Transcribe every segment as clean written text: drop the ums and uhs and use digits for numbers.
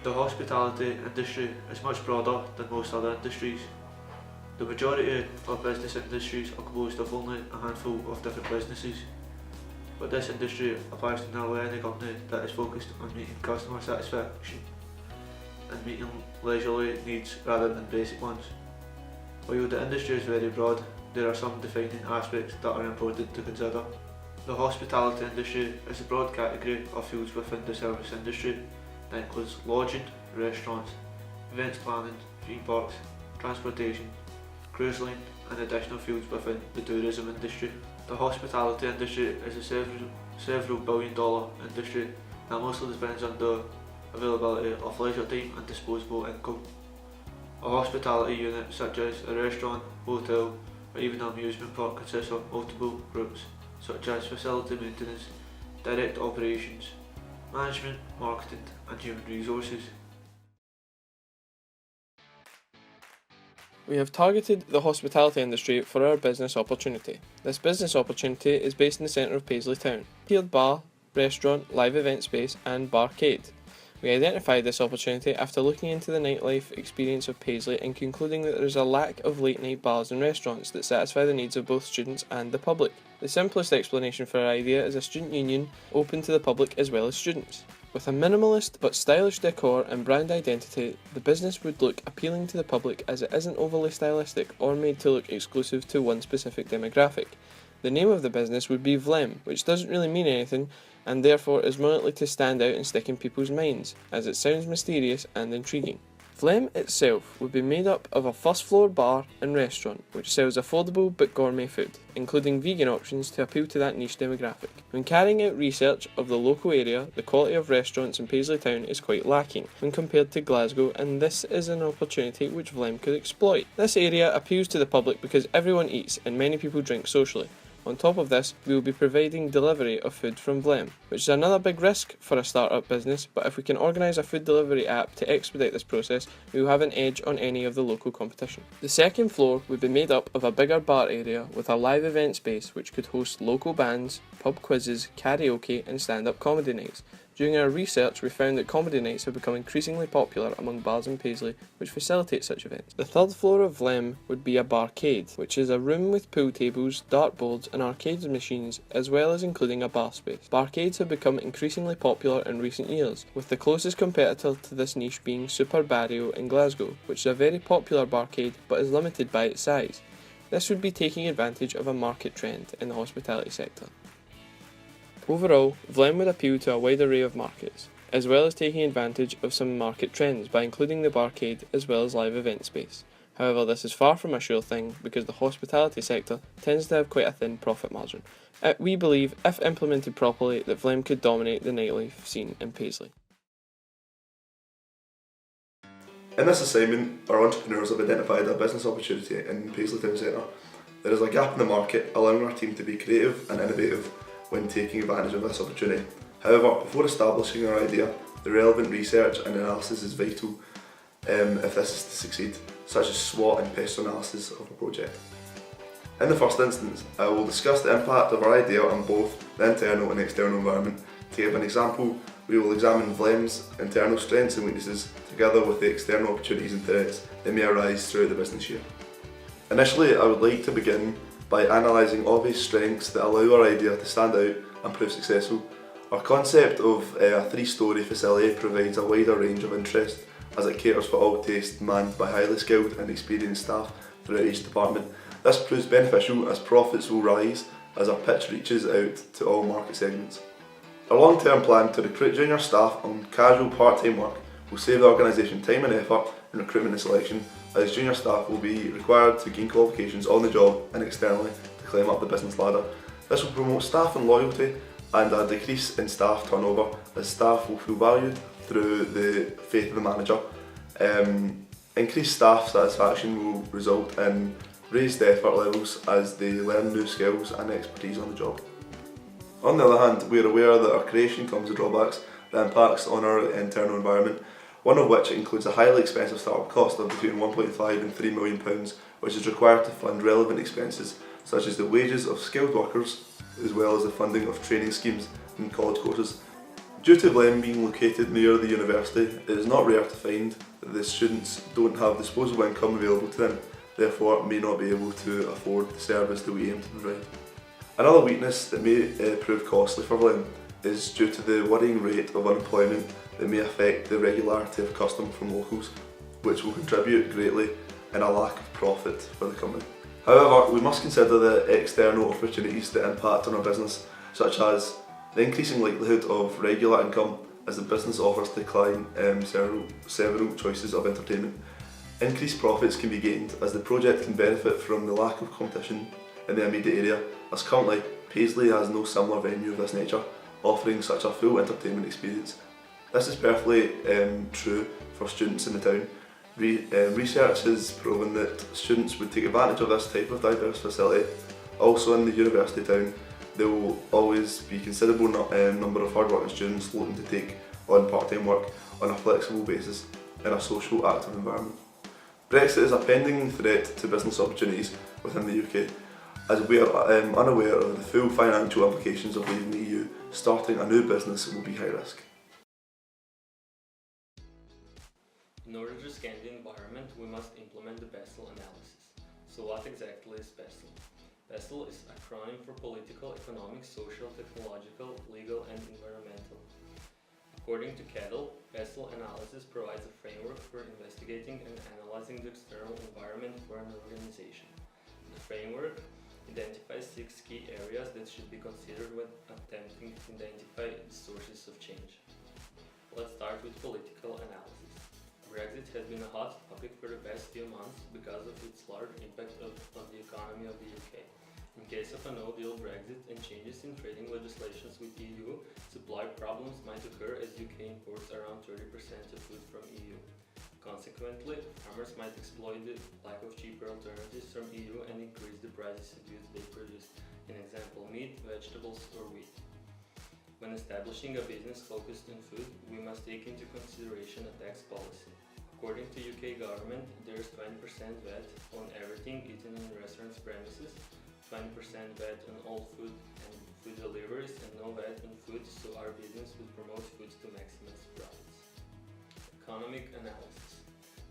The hospitality industry is much broader than most other industries. The majority of business industries are composed of only a handful of different businesses, but this industry applies to nearly any company that is focused on meeting customer satisfaction and meeting leisurely needs rather than basic ones. While the industry is very broad, there are some defining aspects that are important to consider. The hospitality industry is a broad category of fields within the service industry that includes lodging, restaurants, events planning, theme parks, transportation, cruise line and additional fields within the tourism industry. The hospitality industry is a several billion-dollar industry that mostly depends on the availability of leisure time and disposable income. A hospitality unit such as a restaurant, hotel or even an amusement park consists of multiple groups such as facility maintenance, direct operations, management, marketing and human resources. We have targeted the hospitality industry for our business opportunity. This business opportunity is based in the centre of Paisley Town. Tiered bar, restaurant, live event space and barcade. We identified this opportunity after looking into the nightlife experience of Paisley and concluding that there is a lack of late night bars and restaurants that satisfy the needs of both students and the public. The simplest explanation for our idea is a student union open to the public as well as students. With a minimalist but stylish decor and brand identity, the business would look appealing to the public as it isn't overly stylistic or made to look exclusive to one specific demographic. The name of the business would be VLEHM, which doesn't really mean anything and therefore is more likely to stand out and stick in people's minds, as it sounds mysterious and intriguing. VLEHM itself would be made up of a first floor bar and restaurant which sells affordable but gourmet food, including vegan options to appeal to that niche demographic. When carrying out research of the local area, the quality of restaurants in Paisley Town is quite lacking when compared to Glasgow, and this is an opportunity which VLEHM could exploit. This area appeals to the public because everyone eats and many people drink socially. On top of this, we will be providing delivery of food from VLEHM, which is another big risk for a start-up business, but if we can organise a food delivery app to expedite this process, we will have an edge on any of the local competition. The second floor would be made up of a bigger bar area with a live event space which could host local bands, pub quizzes, karaoke and stand-up comedy nights. During our research, we found that comedy nights have become increasingly popular among bars in Paisley, which facilitate such events. The third floor of VLEHM would be a barcade, which is a room with pool tables, dartboards and arcade machines, as well as including a bar space. Barcades have become increasingly popular in recent years, with the closest competitor to this niche being Super Barrio in Glasgow, which is a very popular barcade but is limited by its size. This would be taking advantage of a market trend in the hospitality sector. Overall, VLEHM would appeal to a wide array of markets, as well as taking advantage of some market trends by including the barcade as well as live event space. However, this is far from a sure thing because the hospitality sector tends to have quite a thin profit margin. We believe, if implemented properly, that VLEHM could dominate the nightlife scene in Paisley. In this assignment, our entrepreneurs have identified a business opportunity in Paisley Town Centre. There is a gap in the market, allowing our team to be creative and innovative when taking advantage of this opportunity. However, before establishing our idea, the relevant research and analysis is vital if this is to succeed, such as SWOT and pest analysis of a project. In the first instance, I will discuss the impact of our idea on both the internal and external environment. To give an example, we will examine VLEHM's internal strengths and weaknesses together with the external opportunities and threats that may arise throughout the business year. Initially, I would like to begin by analysing obvious strengths that allow our idea to stand out and prove successful. Our concept of a 3-storey facility provides a wider range of interest as it caters for all tastes, manned by highly skilled and experienced staff throughout each department. This proves beneficial as profits will rise as our pitch reaches out to all market segments. Our long-term plan to recruit junior staff on casual part-time work will save the organisation time and effort in recruitment and selection, as junior staff will be required to gain qualifications on the job and externally to climb up the business ladder. This will promote staff and loyalty and a decrease in staff turnover, as staff will feel valued through the faith of the manager. Increased staff satisfaction will result in raised effort levels as they learn new skills and expertise on the job. On the other hand, we are aware that our creation comes with drawbacks that impacts on our internal environment, one of which includes a highly expensive startup cost of between £1.5 and £3 million, which is required to fund relevant expenses such as the wages of skilled workers, as well as the funding of training schemes and college courses. Due to VLEHM being located near the university, it is not rare to find that the students don't have disposable income available to them, therefore may not be able to afford the service that we aim to provide. Another weakness that may prove costly for VLEHM is due to the worrying rate of unemployment that may affect the regularity of custom from locals, which will contribute greatly in a lack of profit for the company. However, we must consider the external opportunities that impact on our business, such as the increasing likelihood of regular income as the business offers the client several choices of entertainment. Increased profits can be gained as the project can benefit from the lack of competition in the immediate area, as currently Paisley has no similar venue of this nature, offering such a full entertainment experience. This is perfectly true for students in the town. Research has proven that students would take advantage of this type of diverse facility. Also in the university town, there will always be a considerable number of hard-working students looking to take on part-time work on a flexible basis in a social, active environment. Brexit is a pending threat to business opportunities within the UK, as we are unaware of the full financial implications of leaving the EU. Starting a new business will be high risk. In order to scan the environment, we must implement the PESTEL analysis. So what exactly is PESTEL? PESTEL is an acronym for Political, Economic, Social, Technological, Legal and Environmental. According to Kettle, PESTEL analysis provides a framework for investigating and analyzing the external environment for an organization. The framework identifies 6 key areas that should be considered when attempting to identify the sources of change. Let's start with political analysis. Brexit has been a hot topic for the past few months because of its large impact on the economy of the UK. In case of a no-deal Brexit and changes in trading legislations with EU, supply problems might occur as UK imports around 30% of food from EU. Consequently, farmers might exploit the lack of cheaper alternatives from EU and increase the prices of goods they produce, in example meat, vegetables or wheat. When establishing a business focused on food, we must take into consideration a tax policy. According to UK government, there is 20% VAT on everything eaten in restaurants' premises, 20% VAT on all food and food deliveries, and no VAT on food, so our business would promote food to maximize profits. Economic analysis.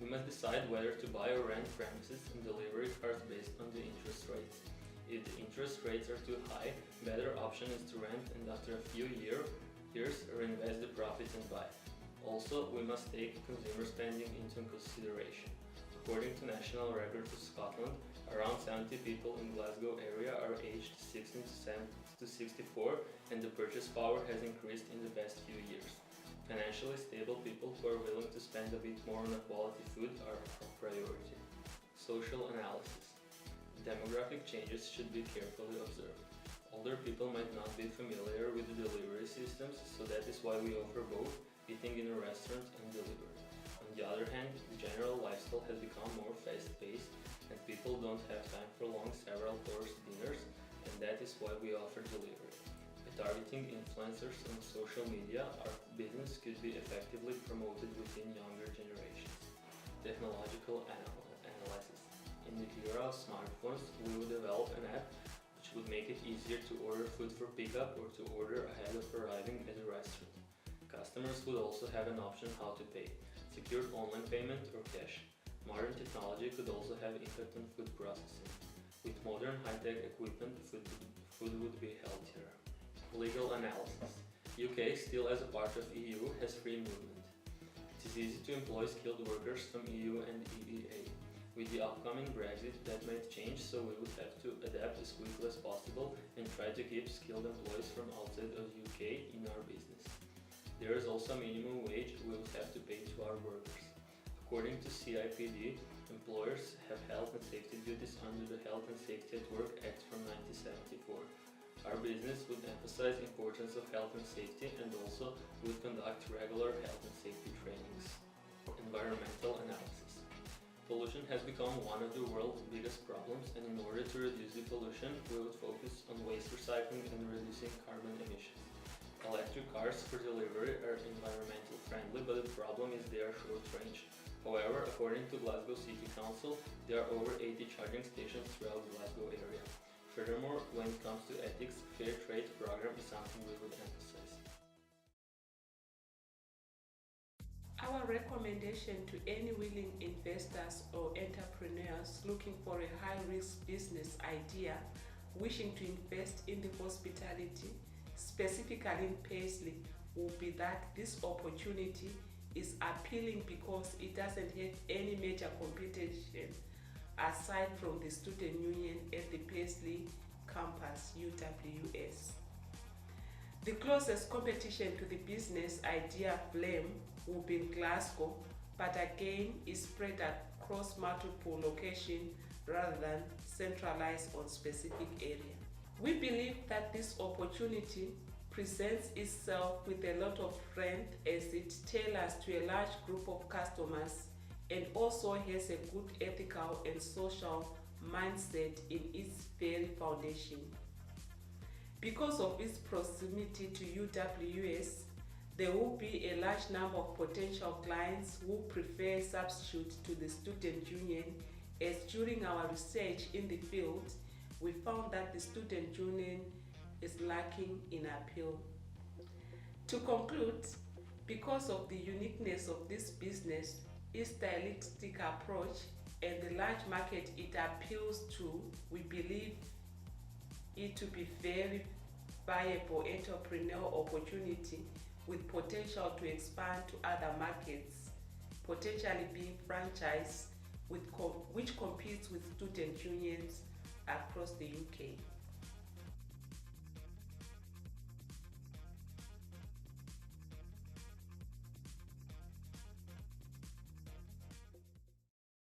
We must decide whether to buy or rent premises and delivery cars based on the interest rates. If the interest rates are too high, better option is to rent and after a few years reinvest the profits and buy. Also, we must take consumer spending into consideration. According to National Records of Scotland, around 70 people in Glasgow area are aged 16 to 64 and the purchase power has increased in the past few years. Financially stable people who are willing to spend a bit more on a quality food are a priority. Social analysis. Demographic changes should be carefully observed. Older people might not be familiar with the delivery systems, so that is why we offer both eating in a restaurant and delivery. On the other hand, the general lifestyle has become more fast-paced and people don't have time for long several course dinners, and that is why we offer delivery. By targeting influencers on social media, our business could be effectively promoted within younger generations. Technological analysis. In the era of smartphones, we would develop an app which would make it easier to order food for pickup or to order ahead of arriving at a restaurant. Customers would also have an option how to pay, secured online payment or cash. Modern technology could also have impact on food processing. With modern high-tech equipment, food would be healthier. Legal analysis. UK, still as a part of EU, has free movement. It is easy to employ skilled workers from EU and EEA. With the upcoming Brexit, that might change, so we would have to adapt as quickly as possible and try to keep skilled employees from outside of UK in our business. There is also a minimum wage we would have to pay to our workers. According to CIPD, employers have health and safety duties under the Health and Safety at Work Act from 1974. Our business would emphasize importance of health and safety and also would conduct regular health and safety trainings. Environmental analysis. Pollution has become one of the world's biggest problems, and in order to reduce the pollution, we would focus on waste recycling and reducing carbon emissions. Electric cars for delivery are environmental friendly, but the problem is they are short range. However, according to Glasgow City Council, there are over 80 charging stations throughout the Glasgow area. Furthermore, when it comes to ethics, fair trade program is something we would emphasize. recommendation to any willing investors or entrepreneurs looking for a high-risk business idea, wishing to invest in the hospitality, specifically in Paisley, will be that this opportunity is appealing because it doesn't have any major competition aside from the student union at the Paisley campus, UWS. The closest competition to the business idea VLEHM will be in Glasgow, but again is spread across multiple locations rather than centralized on specific area. We believe that this opportunity presents itself with a lot of strength as it tailors to a large group of customers and also has a good ethical and social mindset in its very foundation. Because of its proximity to UWS, there will be a large number of potential clients who prefer substitute to the student union, as during our research in the field, we found that the student union is lacking in appeal. To conclude, because of the uniqueness of this business, its stylistic approach, and the large market it appeals to, we believe it to be very viable entrepreneurial opportunity with potential to expand to other markets, potentially being franchised, which competes with student unions across the UK.